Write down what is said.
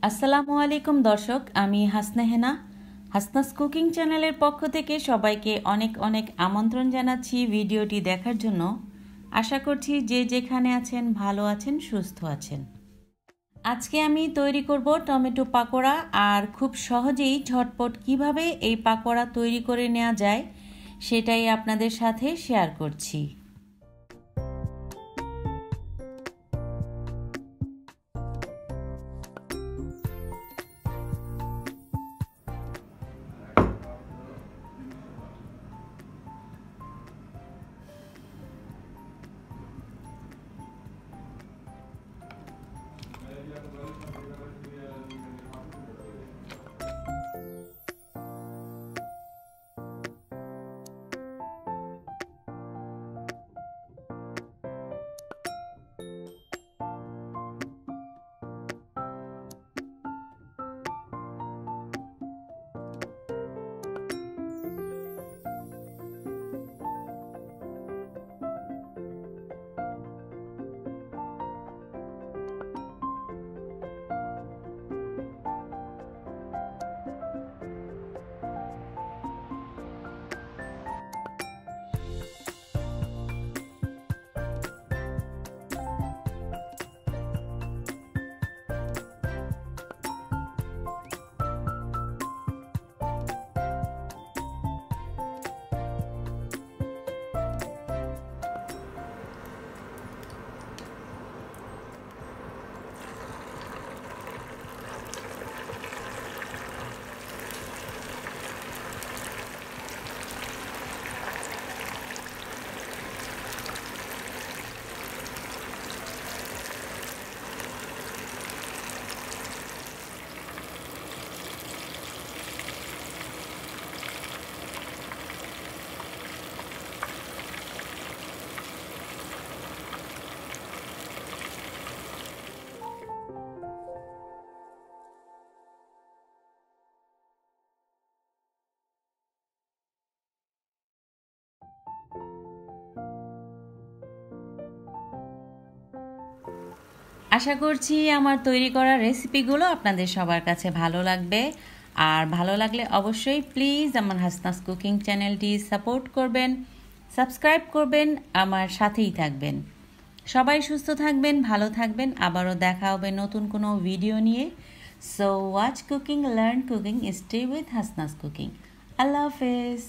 আসসালামু আলাইকুম দর্শক, আমি হাসনা হাসনাস কুকিং চ্যানেলের পক্ষ থেকে সবাইকে অনেক অনেক আমন্ত্রণ জানাচ্ছি ভিডিওটি দেখার জন্য। আশা করছি যে যেখানে আছেন ভালো আছেন, সুস্থ আছেন। আজকে আমি তৈরি করব টমেটো পাকোড়া, আর খুব সহজেই ঝটপট কিভাবে এই পাকোড়া তৈরি করে নেওয়া যায় সেটাই আপনাদের সাথে শেয়ার করছি। আশা করছি আমার তৈরি করা রেসিপিগুলো আপনাদের সবার কাছে ভালো লাগবে, আর ভালো লাগলে অবশ্যই প্লিজ আমার হাসনাস কুকিং চ্যানেলটি সাপোর্ট করবেন, সাবস্ক্রাইব করবেন, আমার সাথেই থাকবেন। সবাই সুস্থ থাকবেন, ভালো থাকবেন। আবারও দেখা হবে নতুন কোনো ভিডিও নিয়ে। So watch cooking, learn cooking, stay with Hasna's cooking. আল্লাহ হাফেজ।